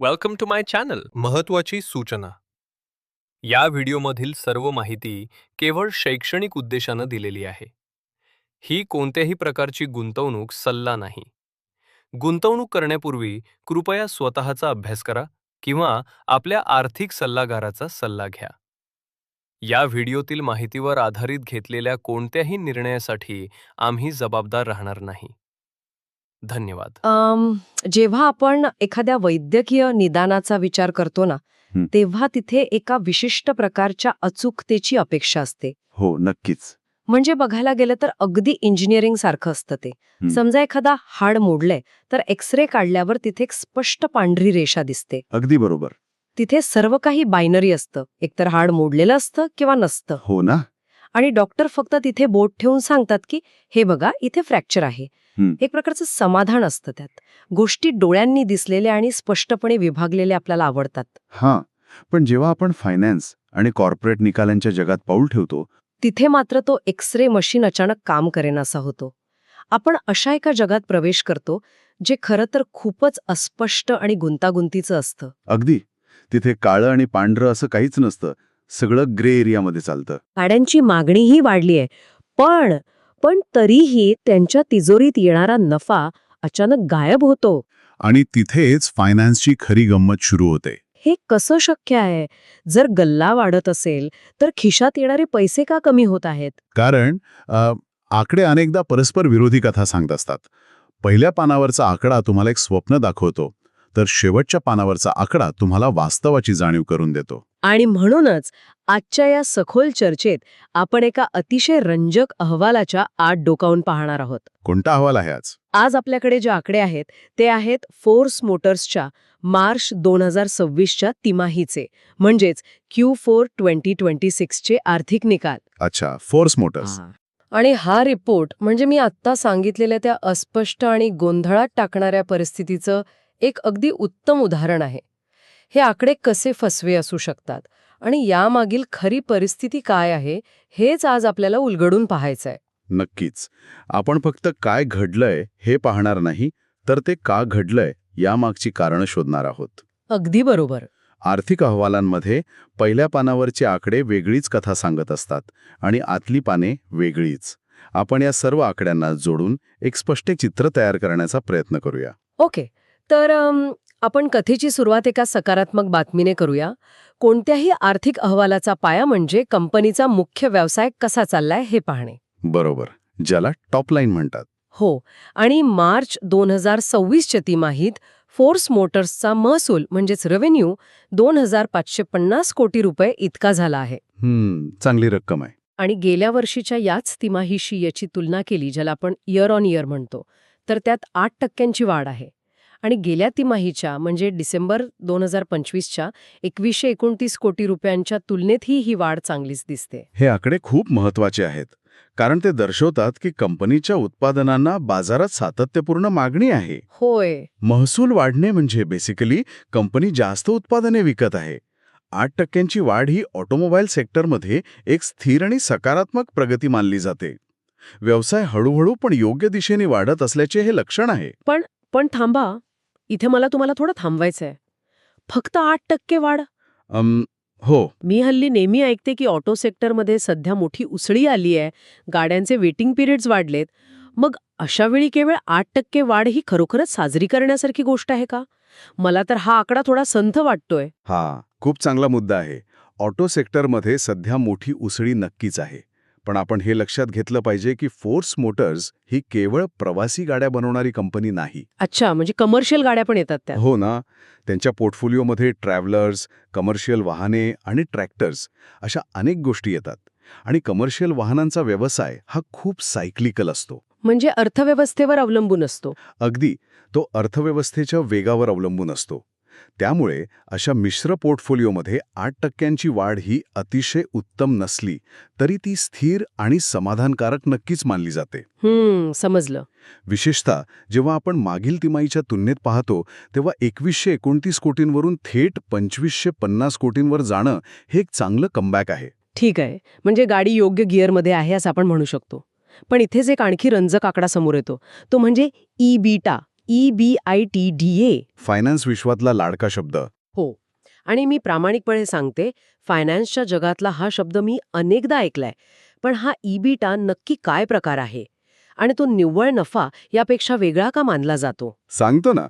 Welcome to my channel. महत्त्वाची सूचना. या व्हिडिओमधील सर्व माहिती केवळ शैक्षणिक उद्देशानं दिलेली आहे. ही कोणत्याही प्रकारची गुंतवणूक सल्ला नाही. गुंतवणूक करण्यापूर्वी कृपया स्वतःचा अभ्यास करा किंवा आपल्या आर्थिक सल्लागाराचा सल्ला घ्या. या व्हिडिओतील माहितीवर आधारित घेतलेल्या कोणत्याही निर्णयासाठी आम्ही जबाबदार राहणार नाही. धन्यवाद. जेव्हा आपण एखाद्या वैद्यकीय निदानाचा विचार करतो ना, तेव्हा तिथे एका विशिष्ट प्रकारच्या अचूकतेची अपेक्षा असते. हो, नक्कीच. म्हणजे बघायला गेलं तर अगदी इंजिनिअरिंग सारखं असतं ते. समजा एखादा हाड मोडलंय तर एक्सरे काढल्यावर तिथे एक स्पष्ट पांढरी रेषा दिसते. अगदी बरोबर. तिथे सर्व काही बायनरी असतं, एकतर हाड मोडलेलं असतं किंवा नसतं. हो ना. आणि डॉक्टर फक्त तिथे बोट ठेवून सांगतात की हे बघा इथे फ्रॅक्चर आहे. एक प्रकारचं समाधान असतं त्यात. गोष्टी डोळ्यांनी दिसलेल्या आणि स्पष्टपणे विभागलेल्या आपल्याला आवडतात. हां, पण जेव्हा आपण फायनान्स आणि कॉर्पोरेट निकालांच्या जगात पाऊल ठेवतो, तिथे मात्र तो एक्सरे मशीन अचानक काम करेनासा होतो. आपण अशा एका जगात प्रवेश करतो जे खरं तर खूपच अस्पष्ट आणि गुंतागुंतीचं असतं. अगदी. तिथे काळं आणि पांढरं असं काहीच नसतं. सगळं ग्रे एरियामध्ये चालतं. गाड्यांची मागणीही वाढली आहे, पण तरीही त्यांच्या तिजोरीत येणारा नफा अचानक गायब होतो. आणि तिथेच फायनान्सची खरी गंमत सुरू होते. हे कसं शक्य आहे? जर गल्ला वाढत असेल तर खिशात येणारे पैसे का कमी होत आहेत? कारण आकडे अनेकदा परस्पर विरोधी कथा सांगत असतात. पहिल्या पानावरचा आकडा तुम्हाला एक स्वप्न दाखवतो, तर शेवटच्या पानावरचा आकडा तुम्हाला वास्तवाची जाणीव करून देतो. आणि म्हणूनच आजच्या या सखोल चर्चेत आपण एका अतिशय रंजक अहवालाच्या आत डोकावून पाहणार आहोत. कोणता अहवाल आहे आज? आज आपल्याकडे जे आकडे आहेत ते आहेत फोर्स मोटर्सच्या मार्च 2026च्या तिमाहीचे, म्हणजेच Q4 2026 चे आर्थिक निकाल. अच्छा, फोर्स मोटर्स. आणि हा रिपोर्ट म्हणजे मी आत्ता सांगितलेल्या त्या अस्पष्ट आणि गोंधळात टाकणाऱ्या परिस्थितीचं एक अगदी उत्तम उदाहरण आहे. हे आकडे कसे फसवे असू शकतात आणि यामागील खरी परिस्थिती काय आहे हेच आज आपल्याला उलगडून पाहायचंय. नक्कीच. आपण फक्त काय घडलंय हे पाहणार नाही, तर ते का घडलंय यामागची कारणं शोधणार आहोत. अगदी बरोबर. आर्थिक अहवालांमध्ये पहिल्या पानावरचे आकडे वेगळीच कथा सांगत असतात आणि आतली पाने वेगळीच. आपण या सर्व आकड्यांना जोडून एक स्पष्ट चित्र तयार करण्याचा प्रयत्न करूया. ओके, तर आपण कथेची सुरुवात एका सकारात्मक बातमीने करूया. कोणत्याही आर्थिक अहवालाचा पाया म्हणजे कंपनीचा मुख्य व्यवसाय कसा चाललाय हे पाहणे. बरोबर, ज्याला टॉप लाईन म्हणतात. हो, आणि मार्च 2026च्या तिमाहीत फोर्स मोटर्सचा महसूल म्हणजेच रेव्हेन्यू 2,550 कोटी रुपये इतका झाला आहे. चांगली रक्कम आहे. आणि गेल्या वर्षीच्या याच तिमाहीशी याची तुलना केली, ज्याला आपण इयर ऑन इयर म्हणतो, तर त्यात 8% वाढ आहे. आणि गेल्या तिमाहीच्या म्हणजे डिसेंबर 2025च्या 2129 कोटी रुपयांच्या तुलनेतही ही वाढ चांगलीच दिसते. हे आकडे खूप महत्वाचे आहेत, कारण ते दर्शवतात की कंपनीच्या उत्पादनांना बाजारात सातत्यपूर्ण मागणी आहे. होय. महसूल वाढणे म्हणजे बेसिकली कंपनी जास्त उत्पादने विकत आहे. 8% वाढ ही ऑटोमोबाईल सेक्टरमध्ये एक स्थिर आणि सकारात्मक प्रगती मानली जाते. व्यवसाय हळूहळू पण योग्य दिशेने वाढत असल्याचे हे लक्षण आहे. पण थांबा, इथे मला तुम्हाला थोडं थांबवायचंय. फक्त 8% वाढ? हो. मी हल्ली नेहमी ऐकते की ऑटो सेक्टरमध्ये सध्या मोठी उसळी आली आहे, गाड्यांचे वेटिंग पिरियड्स वाढलेत. मग अशा वेळी केवळ 8% वाढ ही खरोखरच साजरी करण्यासारखी गोष्ट आहे का? मला तर हा आकडा थोडा संथ वाटतोय. खूप चांगला मुद्दा आहे. ऑटो सेक्टरमध्ये सध्या मोठी उसळी नक्कीच आहे. पण आपण हे लक्षात घेतलं पाहिजे की फोर्स मोटर्स ही केवळ प्रवासी गाड्या बनवणारी कंपनी नाही. अच्छा, म्हणजे कमर्शियल गाड्या पण येतात त्या? हो ना. त्यांच्या पोर्टफोलिओमध्ये ट्रॅव्हलर्स, कमर्शियल वाहने आणि ट्रॅक्टर्स अशा अनेक गोष्टी येतात. आणि कमर्शियल वाहनांचा व्यवसाय हा खूप सायक्लिकल असतो. म्हणजे अर्थव्यवस्थेवर अवलंबून असतो. अगदी. तो अर्थव्यवस्थेच्या वेगावर अवलंबून असतो. त्यामुळे अशा मिश्र पोर्टफोलिओमध्ये 8% वाढ ही अतिशय उत्तम नसली तरी ती स्थिर आणि समाधानकारक नक्कीच मानली जाते. समजलं. विशेषतः जेव्हा आपण मागील तिमाहीच्या तुलनेत पाहतो तेव्हा 2129 कोटींवरून थेट 2550 कोटींवर जाणं हे एक चांगलं कमबॅक आहे. ठीक आहे, म्हणजे गाडी योग्य गिअरमध्ये आहे असं आपण म्हणू शकतो. पण इथेच एक आणखी रंजक आकडा समोर येतो, तो म्हणजे ईबीटा. EBITDA. फायनान्स विश्वातला लाडका शब्द. हो. आणि मी प्रामाणिकपणे सांगते, फायनान्सच्या जगातला हा शब्द मी अनेकदा ऐकलाय. पण हा EBITDA नक्की काय प्रकार आहे? आणि तो निव्वळ नफा यापेक्षा वेगळा का मानला जातो? सांगतो ना.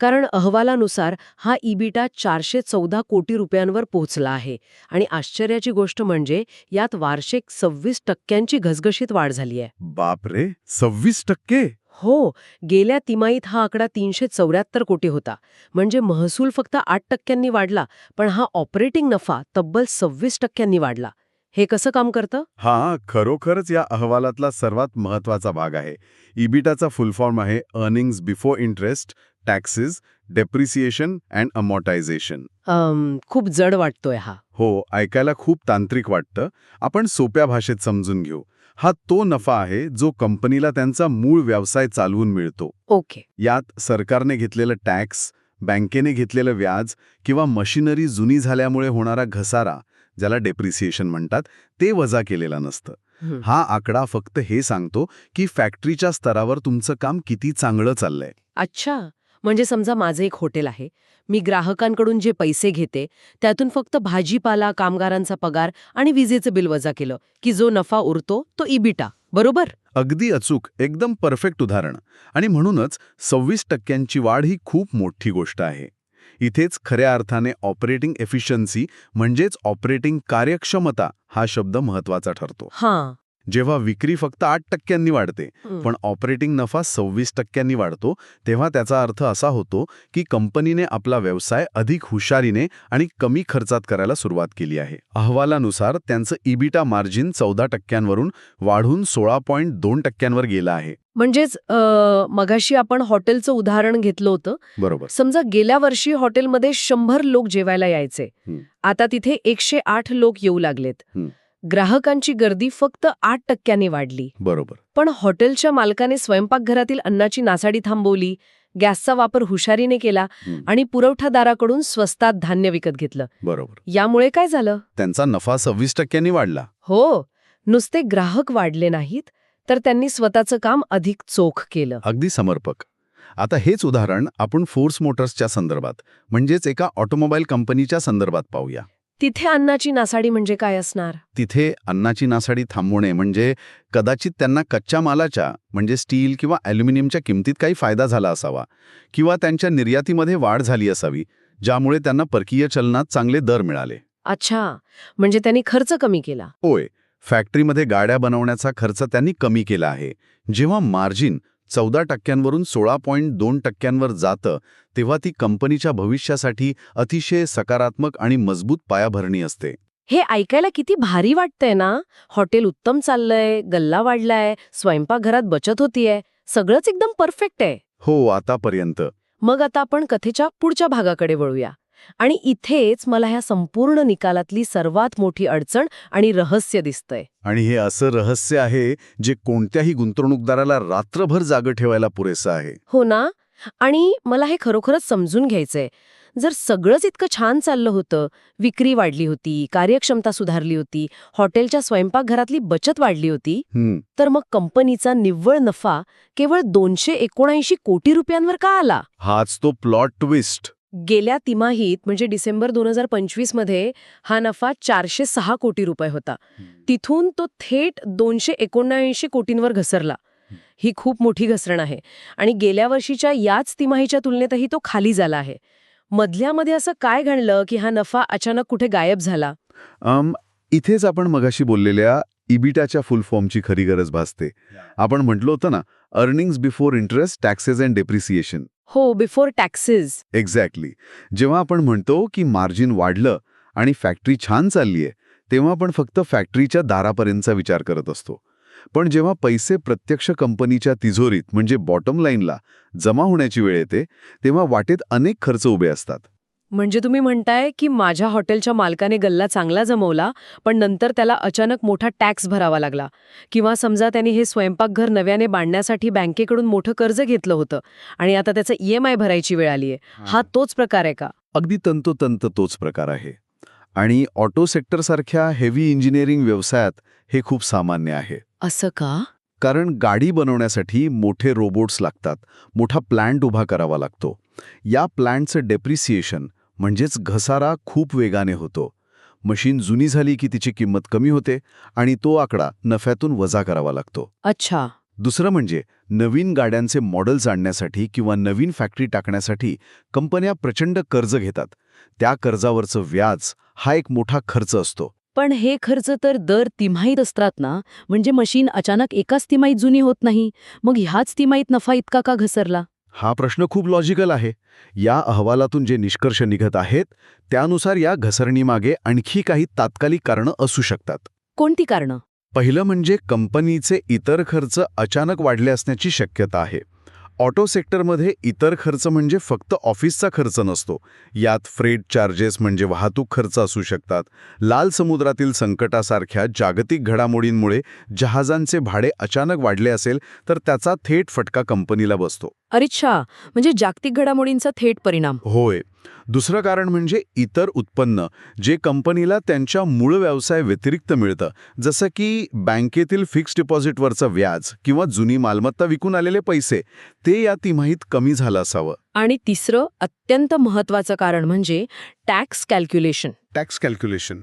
कारण अहवालानुसार हा EBITDA 414 कोटी रुपयांवर पोहोचला आहे. आणि आश्चर्याची गोष्ट म्हणजे यात वार्षिक 26% घसघशीत वाढ झाली आहे. बापरे, 26%? हो, गेल्या तिमाहीत हा आकडा 374 कोटी होता. म्हणजे महसूल फक्त 8% वाढला, पण हा ऑपरेटिंग नफा तब्बल 26% वाढला. हे कसं काम करतं? हा खरोखरच या अहवालातला सर्वात महत्वाचा भाग आहे. इबिटाचा फुल फॉर्म आहे earnings before interest, taxes, depreciation and amortisation. खूप जड वाटतोय हा. हो, ऐकायला खूप तांत्रिक वाटतं. आपण सोप्या भाषेत समजून घेऊ. हा तो नफा आहे जो कंपनीला त्यांचा मूळ व्यवसाय चालवून मिळतो. ओके. यात सरकारने घेतलेलं टॅक्स, बँकेने घेतलेलं व्याज किंवा मशिनरी जुनी झाल्यामुळे होणारा घसारा, ज्याला डेप्रिसिएशन म्हणतात, ते वजा केलेलं नसतं. हं. हा आकडा फक्त हे सांगतो की फॅक्टरीच्या स्तरावर तुमचं काम किती चांगलं चाललंय. अच्छा. म्हणजे समजा माझं एक हॉटेल आहे. मी ग्राहकांकडून जे पैसे घेते त्यातून फक्त भाजीपाला, कामगारांचा पगार आणि विजेचं बिल वजा केलं की जो नफा उरतो तो EBITDA, बरोबर? अगदी अचूक, एकदम परफेक्ट उदाहरण. आणि म्हणूनच 26% वाढ ही खूप मोठी गोष्ट आहे. इथेच खऱ्या अर्थाने ऑपरेटिंग एफिशियन्सी म्हणजेच ऑपरेटिंग कार्यक्षमता हा शब्द महत्वाचा ठरतो. हां. जेव्हा विक्री फक्त 8% वाढते हं. पण ऑपरेटिंग नफा 26% वाढतो, तेव्हा त्याचा अर्थ असा होतो की कंपनीने आपला व्यवसाय अधिक हुशारीने आणि कमी खर्चात करायला सुरुवात केली आहे. अहवालानुसार त्यांचं EBITDA मार्जिन 14% वाढून 16.2% गेलं आहे. म्हणजेच मगाशी आपण हॉटेलचं उदाहरण घेतलं होतं. बरोबर. समजा गेल्या वर्षी हॉटेलमध्ये 100 लोक जेवायला यायचे. हं. आता तिथे 108 लोक येऊ लागलेत. हं. ग्राहकांची गर्दी फक्त 8% वाढली. बरोबर. पण हॉटेलच्या मालकाने स्वयंपाकघरातील अन्नाची नासाडी थांबवली, गॅसचा वापर हुशारीने केला हं. आणि पुरवठादाराकडून स्वस्तात धान्य विकत घेतलं. बरोबर. यामुळे काय झालं? त्यांचा नफा 26% वाढला. हो, नुसते ग्राहक वाढले नाहीत, तर त्यांनी स्वतःचं काम अधिक चोख केलं. अगदी समर्पक. आता हेच उदाहरण आपण फोर्स मोटर्सच्या संदर्भात म्हणजेच एका ऑटोमोबाईल कंपनीच्या संदर्भात पाहूया. तिथे अन्नाची नासाडी म्हणजे काय असणार? तिथे अन्नाची नासाडी थांबवणे म्हणजे कदाचित त्यांना कच्च्या मालाच्या म्हणजे स्टील किंवा ॲल्युमिनियमच्या किमतीत काही फायदा झाला असावा किंवा त्यांच्या निर्यातीमध्ये वाढ झाली असावी, ज्यामुळे त्यांना परकीय चलनात चांगले दर मिळाले. अच्छा, म्हणजे त्यांनी खर्च कमी केला. होय, फॅक्टरीमध्ये गाड्या बनवण्याचा खर्च त्यांनी कमी केला आहे. जेव्हा मार्जिन 14% 16.2% जातं तेव्हा ती कंपनीच्या भविष्यासाठी अतिशय सकारात्मक आणि मजबूत पायाभरणी असते. हे ऐकायला किती भारी वाटतंय ना. हॉटेल उत्तम चाललंय, गल्ला वाढलाय, स्वयंपाकघरात बचत होतीये, सगळंच एकदम परफेक्ट आहे. हो, आतापर्यंत. मग आता आपण कथेच्या पुढच्या भागाकडे वळूया. आणि इथेच मला ह्या संपूर्ण निकालातली सर्वात मोठी अडचण आणि रहस्य दिसतंय. आणि हे असं रहस्य आहे जे कोणत्याही गुंतवणूकदाराला रात्रभर जागं ठेवायला पुरेसं आहे. हो ना. आणि मला हे खरोखरच समजून घ्यायचंय. जर सगळंच इतकं छान चाललं होतं, विक्री वाढली होती, कार्यक्षमता सुधारली होती, हॉटेलच्या स्वयंपाकघरातली बचत वाढली होती, तर मग कंपनीचा निव्वळ नफा केवळ 279 कोटी रुपयांवर का आला? हाच तो प्लॉट ट्विस्ट. गेल्या तिमाहीत म्हणजे डिसेंबर 2025 मध्ये हा नफा 406 कोटी रुपये होता. तिथून तो थेट 279 कोटींवर घसरला. ही खूप मोठी घसरण आहे. आणि गेल्या वर्षीच्या याच तिमाहीच्या तुलनेतही तो खाली झाला आहे. मधल्यामध्ये असं काय घडलं की हा नफा अचानक कुठे गायब झाला? इथेच आपण मगाशी बोललेल्या इबिटाच्या फुल फॉर्मची खरी गरज भासते. आपण म्हटलं होतं ना, earnings before interest, taxes and depreciation. हो, बिफोर टॅक्सेस. एक्झॅक्टली. जेव्हा आपण म्हणतो की मार्जिन वाढलं आणि फॅक्टरी छान चाललीये, तेव्हा आपण फक्त फॅक्टरीच्या दारापर्यंतचा विचार करत असतो. पण जेव्हा पैसे प्रत्यक्ष कंपनीच्या तिजोरीत म्हणजे बॉटम लाईनला जमा होण्याची वेळ येते, तेव्हा वाटेत अनेक खर्च उभे असतात. म्हणजे तुम्ही म्हणताय की माझ्या हॉटेलच्या मालकाने गल्ला चांगला जमवला, पण नंतर त्याला अचानक मोठा टॅक्स भरावा लागला. किंवा समजा त्यांनी हे स्वयंपाकघर नव्याने बांधण्यासाठी बँकेकडून मोठं कर्ज घेतलं होतं आणि आता त्याचं EMI भरायची वेळ आलीये. हा तोच प्रकार आहे का? अगदी तंतोतंत तोच प्रकार आहे. आणि ऑटो सेक्टरसारख्या हेवी इंजिनिअरिंग व्यवसायात हे खूप सामान्य आहे. असं का? कारण गाडी बनवण्यासाठी मोठे रोबोट्स लागतात, मोठा प्लांट उभा करावा लागतो. या प्लांटचं डेप्रिसिएशन म्हणजेच घसारा खूप वेगाने होतो. मशीन जुनी झाली की तिची किंमत कमी होते आणि तो आकडा नफ्यातून वजा करावा लागतो. अच्छा. दुसरं म्हणजे नवीन गाड्यांचे मॉडेल्स आणण्यासाठी किंवा नवीन फॅक्टरी टाकण्यासाठी कंपन्या प्रचंड कर्ज घेतात. त्या कर्जावरचं व्याज हा एक मोठा खर्च असतो. पण हे खर्च तर दर तिमाहीत असतात ना, म्हणजे मशीन अचानक एकाच तिमाहीत जुनी होत नाही, मग ह्याच तिमाहीत नफा इतका का घसरला? हा प्रश्न खूप लॉजिकल आहे. या अहवालातून जे निष्कर्ष निघत आहेत त्यानुसार या घसरणीमागे आणखी काही तात्कालिक कारणं असू शकतात. कोणती कारणं? पहिलं म्हणजे कंपनीचे इतर खर्च अचानक वाढले असण्याची शक्यता आहे. ऑटो सेक्टरमध्ये इतर खर्च म्हणजे फक्त ऑफिसचा खर्च नसतो. यात फ्रेट चार्जेस म्हणजे वाहतूक खर्च असू शकतात. लाल समुद्रातील संकटासारख्या जागतिक घडामोडींमुळे जहाजांचे भाडे अचानक वाढले असेल तर त्याचा थेट फटका कंपनीला बसतो. अच्छा, म्हणजे जागतिक घडामोडींचा थेट परिणाम. होय. दुसरं कारण म्हणजे इतर उत्पन्न जे कंपनीला त्यांच्या मूळ व्यवसाय व्यतिरिक्त मिळतं, जसं की बँकेतील फिक्स्ड डिपॉझिटवरचं व्याज किंवा जुनी मालमत्ता विकून आलेले पैसे, ते या तिमाहीत कमी झालं असावं. आणि तिसरं अत्यंत महत्वाचं कारण म्हणजे टॅक्स कॅल्क्युलेशन. टॅक्स कॅल्क्युलेशन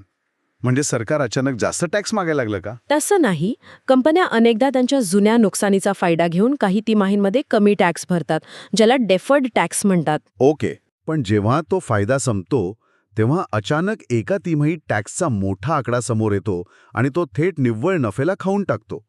म्हणजे सरकार अचानक जास्त टॅक्स मागायला लागलं का? तसं नाही. कंपन्या अनेकदा त्यांच्या जुन्या नुकसानीचा फायदा घेऊन काही तिमाहींमध्ये कमी टॅक्स भरतात, ज्याला डेफर्ड टॅक्स म्हणतात. ओके, पण जेव्हा तो फायदा संपतो तेव्हा अचानक एका तिमाहीत टॅक्सचा मोठा आकडा समोर येतो आणि तो थेट निव्वळ नफ्याला खाऊन टाकतो.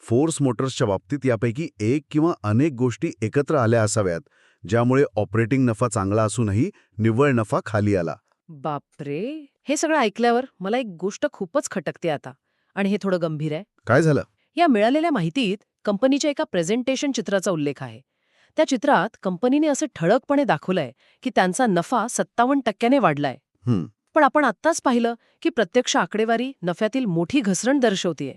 फोर्स मोटर्सच्या बाबतीत यापैकी एक किंवा अनेक गोष्टी एकत्र आल्या असाव्यात, ज्यामुळे ऑपरेटिंग नफा चांगला असूनही निव्वळ नफा खाली आला. बापरे, हे सगळं ऐकल्यावर मला एक गोष्ट खूपच खटकते आता, आणि हे थोडं गंभीर आहे. काय झालं? या मिळालेल्या माहितीत कंपनीच्या एका प्रेझेंटेशन चित्राचा उल्लेख आहे. त्या चित्रात कंपनीने असं ठळकपणे दाखवलंय की त्यांचा नफा 57% वाढलाय. पण आपण आत्ताच पाहिलं की प्रत्यक्ष आकडेवारी नफ्यातील मोठी घसरण दर्शवतीये.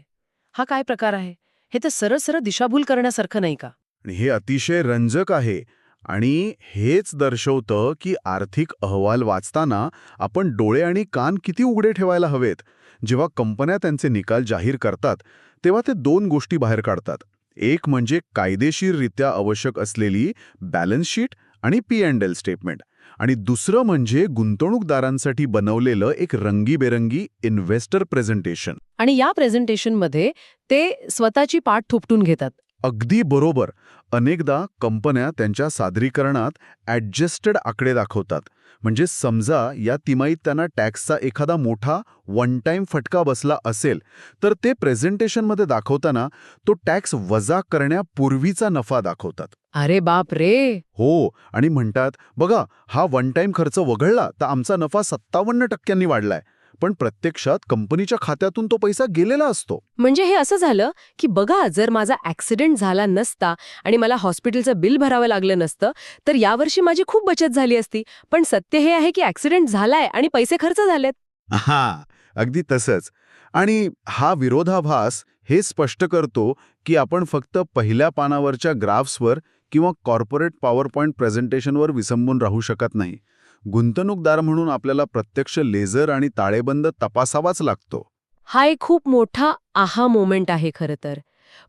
हा काय प्रकार आहे? हे तर सरळ सरळ दिशाभूल करण्यासारखं नाही का? आणि हे अतिशय रंजक आहे आणि हेच दर्शवतं की आर्थिक अहवाल वाचताना आपण डोळे आणि कान किती उघडे ठेवायला हवेत. जेव्हा कंपन्या त्यांचे निकाल जाहीर करतात तेव्हा ते दोन गोष्टी बाहेर काढतात. एक म्हणजे कायदेशीररित्या आवश्यक असलेली बॅलन्स शीट आणि P&L स्टेटमेंट, आणि दुसरं म्हणजे गुंतवणूकदारांसाठी बनवलेलं एक रंगीबेरंगी इन्व्हेस्टर प्रेझेंटेशन. आणि या प्रेझेंटेशनमध्ये ते स्वतःची पाठ थोपटून घेतात. अगदी बरोबर. अनेकदा कंपन्या त्यांच्या सादरीकरणात ॲडजस्टेड आकडे दाखवतात. म्हणजे समजा या तिमाहीत त्यांना टॅक्सचा एखादा मोठा वन टाइम फटका बसला असेल तर ते प्रेझेंटेशनमध्ये दाखवताना तो टॅक्स वजा करण्यापूर्वीचा नफा दाखवतात. अरे बाप रे. हो, आणि म्हणतात बघा, हा वन टाइम खर्च वगळला तर आमचा नफा 57% वाढलाय. पण प्रत्यक्षात कंपनीच्या खात्यातून तो पैसा गेलेला असतो. म्हणजे हे असं झालं की बघा, जर माझा ॲक्सिडेंट झाला नसता आणि मला हॉस्पिटलचं बिल भरावं लागलं नसतं तर यावर्षी माझी खूप बचत झाली असती. पण सत्य हे आहे की ॲक्सिडेंट झालाय आणि पैसे खर्च झालेत. हा, अगदी तसंच. आणि हा विरोधाभास हे स्पष्ट करतो की आपण फक्त पहिल्या पानावरच्या ग्राफ्सवर किंवा कॉर्पोरेट पॉवरपॉइंट प्रेझेंटेशनवर विसंबून राहू शकत नाही. गुंतवणूकदार म्हणून आपल्याला प्रत्यक्ष लेझर आणि ताळेबंद तपासावाच लागतो. हा एक खूप मोठा आहा मोमेंट आहे खरं तर.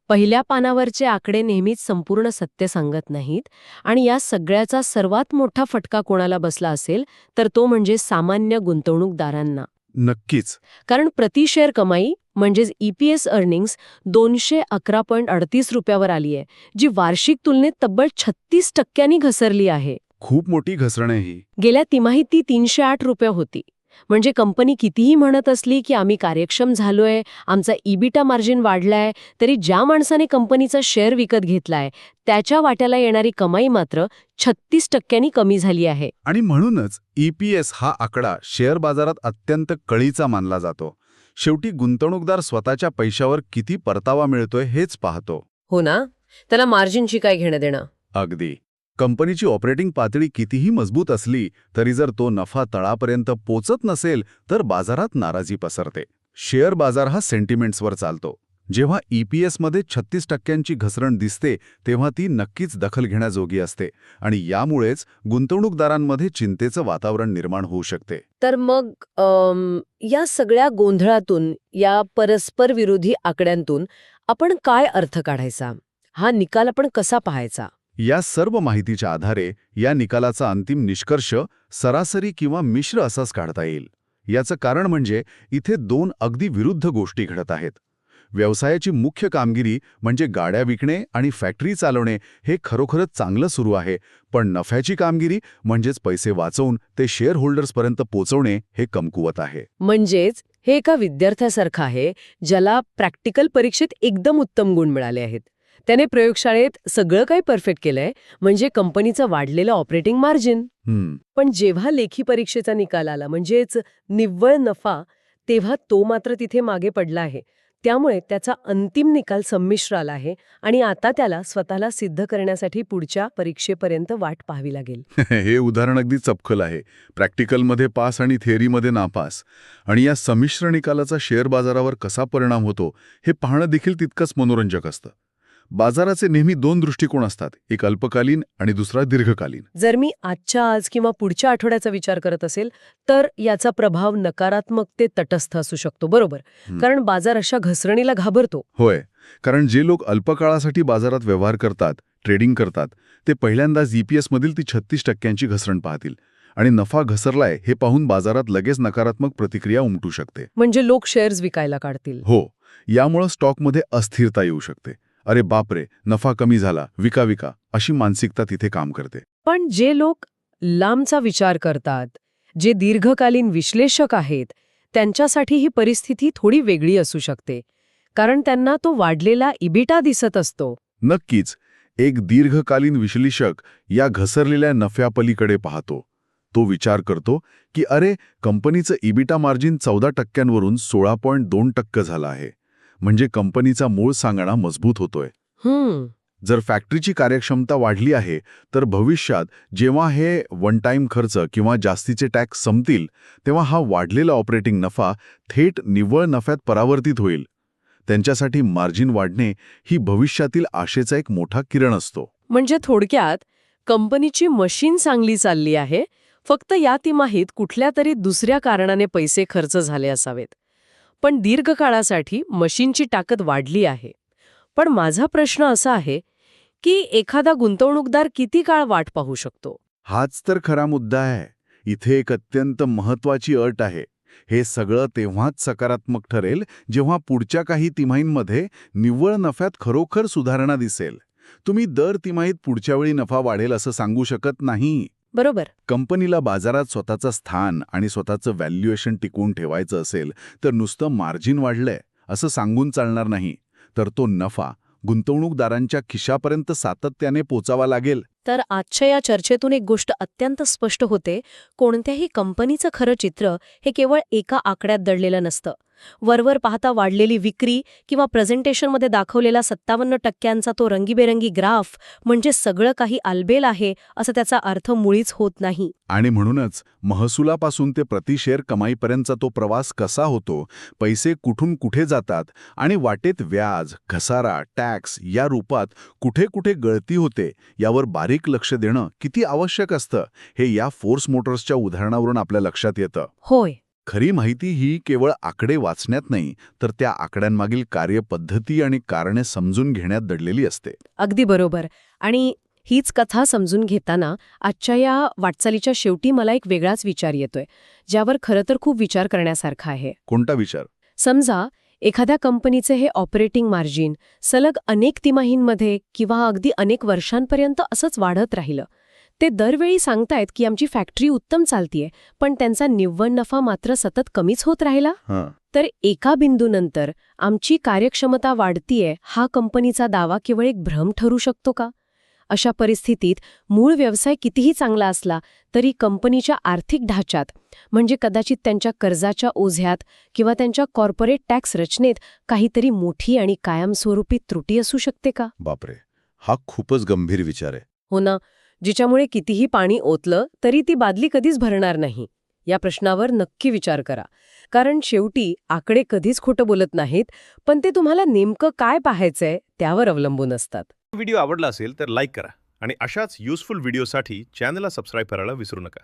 पहिल्या पानावरचे आकडे नेहमीच संपूर्ण सत्य सांगत नाहीत, आणि या सगळ्याचा सर्वात मोठा फटका कोणाला बसला असेल तर तो म्हणजे सामान्य गुंतवणूकदारांना. नक्कीच. कारण प्रति शेअर कमाई म्हणजेच EPS अर्निंग्स 211.38 रुपयावर आली आहे, जी वार्षिक तुलनेत तब्बल 36% घसरली आहे. खूप मोठी घसरण आहे ही. गेल्या तिमाहीत ती 308 रुपये होती. म्हणजे कंपनी कितीही म्हणत असली की आम्ही कार्यक्षम झालोय, आमचा EBITDA मार्जिन वाढलाय, तरी ज्या माणसाने कंपनीचा शेअर विकत घेतलाय त्याच्या वाट्याला येणारी कमाई मात्र 36% कमी झाली आहे. आणि म्हणूनच EPS हा आकडा शेअर बाजारात अत्यंत कळीचा मानला जातो. शेवटी गुंतवणूकदार स्वतःच्या पैशावर किती परतावा मिळतोय हेच पाहतो. हो ना, त्याला मार्जिनची काय घेणं देणं. अगदी. कंपनीची ऑपरेटिंग पातळी कितीही मजबूत असली तरी जर तो नफा तळापर्यंत पोचत नसेल तर बाजारात नाराजी पसरते. शेअर बाजार हा सेंटिमेंट्सवर चालतो. जेव्हा EPS मध्ये 36% घसरण दिसते तेव्हा ती नक्कीच दखल घेण्याजोगी असते आणि यामुळेच गुंतवणूकदारांमध्ये चिंतेचं वातावरण निर्माण होऊ शकते. तर मग या सगळ्या गोंधळातून, या परस्पर विरोधी आकड्यांतून आपण काय अर्थ काढायचा? हा निकाल आपण कसा पाहायचा? या सर्व माहितीच्या आधारे या निकालाचा अंतिम निष्कर्ष सरासरी किंवा मिश्र असाच काढता येईल. याचं कारण म्हणजे इथे दोन अगदी विरुद्ध गोष्टी घडत आहेत. व्यवसायाची मुख्य कामगिरी म्हणजे गाड्या विकणे आणि फॅक्टरी चालवणे हे खरोखरच चांगलं सुरू आहे, पण नफ्याची कामगिरी म्हणजेच पैसे वाचवून ते शेअर होल्डर्सपर्यंत पोचवणे हे कमकुवत आहे. म्हणजेच हे एका विद्यार्थ्यासारखं आहे ज्याला प्रॅक्टिकल परीक्षेत एकदम उत्तम गुण मिळाले आहेत. त्याने प्रयोगशाळेत सगळं काही परफेक्ट केलंय, म्हणजे कंपनीचं वाढलेलं ऑपरेटिंग मार्जिन. पण जेव्हा लेखी परीक्षेचा निकाल आला, म्हणजेच निव्वळ नफा, तेव्हा तो मात्र तिथे मागे पडला आहे. त्यामुळे त्याचा अंतिम निकाल संमिश्र आला आहे आणि आता त्याला स्वतःला सिद्ध करण्यासाठी पुढच्या परीक्षेपर्यंत वाट पाहावी लागेल. हे उदाहरण अगदी चपखल आहे. प्रॅक्टिकलमध्ये पास आणि थिअरीमध्ये नापास. आणि या संमिश्र निकालाचा शेअर बाजारावर कसा परिणाम होतो हे पाहणं देखील तितकंच मनोरंजक असतं. बाजाराचे नेहमी दोन दृष्टिकोन असतात, एक अल्पकालीन आणि दुसरा दीर्घकालीन. जर मी आजच्या आज किंवा पुढच्या आठवड्याचा विचार करत असेल तर याचा प्रभाव नकारात्मक ते तटस्थ असू शकतो, बरोबर? कारण बाजार अशा घसरणीला घाबरतो. होय, कारण जे लोक अल्पकाळासाठी बाजारात व्यवहार करतात, ट्रेडिंग करतात, ते पहिल्यांदाच EPS मधील ती 36% घसरण पाहतील आणि नफा घसरलाय हे पाहून बाजारात लगेच नकारात्मक प्रतिक्रिया उमटू शकते. म्हणजे लोक शेअर्स विकायला काढतील. हो, यामुळे स्टॉकमध्ये अस्थिरता येऊ शकते. अरे बापरे, नफा कमी झाला, विका अशी मानसिकता तिथे काम करते. पण जे लोक लांबचा विचार करतात, जे दीर्घकालीन विश्लेषक आहेत, त्यांच्यासाठी ही परिस्थिती थोडी वेगळी असू शकते. कारण त्यांना तो वाढलेला इबिटा दिसत असतो. नक्कीच, एक दीर्घकालीन विश्लेषक या घसरलेल्या नफ्यापलीकडे पाहतो. तो विचार करतो की अरे, कंपनीचं इबिटा मार्जिन 14% 16.2% झालं आहे. म्हणजे कंपनीचा मूळ सांगाडा मजबूत होतोय. जर फॅक्टरीची कार्यक्षमता वाढली आहे तर भविष्यात जेव्हा हे वन टाइम खर्च किंवा जास्तीचे टॅक्स संपतील तेव्हा हा वाढलेला ऑपरेटिंग नफा थेट निव्वळ नफ्यात परावर्तित होईल. त्यांच्यासाठी मार्जिन वाढणे ही भविष्यातील आशेचा एक मोठा किरण असतो. म्हणजे थोडक्यात कंपनीची मशीन चांगली चालली आहे, फक्त या तिमाहीत कुठल्या तरी दुसऱ्या कारणाने पैसे खर्च झाले असावेत. पण दीर्घकाळासाठी मशीनची ताकद वाढली आहे. पण माझा प्रश्न असा आहे की एखादा गुंतवणूकदार किती काळ वाट पाहू शकतो? हाच तर खरा मुद्दा आहे. इथे एक अत्यंत महत्वाची अट आहे. हे सगळं तेव्हाच सकारात्मक ठरेल जेव्हा पुढच्या काही तिमाहींमध्ये निव्वळ नफ्यात खरोखर सुधारणा दिसेल. तुम्ही दर तिमाहीत पुढच्या वेळी नफा वाढेल असं सांगू शकत नाही. बरोबर. कंपनीला बाजारात स्वतःचं स्थान आणि स्वतःचं व्हॅल्युएशन टिकवून ठेवायचं असेल तर नुसतं मार्जिन वाढलंय असं सांगून चालणार नाही, तर तो नफा गुंतवणूकदारांच्या खिशापर्यंत सातत्याने पोचावा लागेल. तर आजच्या या चर्चेतून एक गोष्ट अत्यंत स्पष्ट होते, कोणत्याही कंपनीचं खरं चित्र हे केवळ एका आकड्यात दडलेलं नसतं. वरवर पाहता वाढलेली विक्री किंवा प्रेझेंटेशनमध्ये दाखवलेला 57% तो रंगीबेरंगी ग्राफ म्हणजे सगळं काही आलबेल आहे असं त्याचा अर्थ मुळीच होत नाही. आणि म्हणूनच महसुलापासून ते प्रतिशेअर कमाईपर्यंतचा तो प्रवास कसा होतो, पैसे कुठून कुठे जातात आणि वाटेत व्याज, घसारा, टॅक्स या रूपात कुठे कुठे गळती होते यावर बारीक लक्ष देणं किती आवश्यक असतं हे या फोर्स मोटर्सच्या उदाहरणावरून आपल्या लक्षात येतं. होय. खरी माहिती ही केवळ आकडे वाचण्यात नाही, तर त्या आकड्यांमागील कार्यपद्धती आणि कारणे समजून घेण्यात दडलेली असते. अगदी बरोबर. आणि हीच कथा समजून घेताना आजच्या या वाटचालीच्या शेवटी मला एक वेगळाच विचार येतोय, ज्यावर खरं तर खूप विचार करण्यासारखा आहे. कोणता विचार? समजा एखाद्या कंपनीचे हे ऑपरेटिंग मार्जिन सलग अनेक तिमाहींमध्ये किंवा अगदी अनेक वर्षांपर्यंत असंच वाढत राहिलं. ते दरवेळी सांगतायत की आमची फॅक्टरी उत्तम चालतीये, पण त्यांचा निव्वळ नफा मात्र सतत कमीच होत राहिला. तर एका बिंदूनंतर आमची कार्यक्षमता वाढतीये हा कंपनीचा दावा केवळ एक भ्रम ठरू शकतो का? अशा परिस्थितीत मूळ व्यवसाय कितीही चांगला असला तरी कंपनीच्या आर्थिक ढाच्यात, म्हणजे कदाचित त्यांच्या कर्जाच्या ओझ्यात किंवा त्यांच्या कॉर्पोरेट टॅक्स रचनेत काहीतरी मोठी आणि कायमस्वरूपी त्रुटी असू शकते का? बापरे, हा खूपच गंभीर विचार आहे. हो ना, जिच्यामुळे कितीही पाणी ओतलं तरी ती बादली कधीच भरणार नाही. या प्रश्नावर नक्की विचार करा, कारण शेवटी आकडे कधीच खोटं बोलत नाहीत, पण ते तुम्हाला नेमकं काय पाहायचंय त्यावर अवलंबून असतात. व्हिडिओ आवडला असेल तर लाईक करा आणि अशाच युजफुल व्हिडिओसाठी चॅनलला सबस्क्राईब करायला विसरू नका.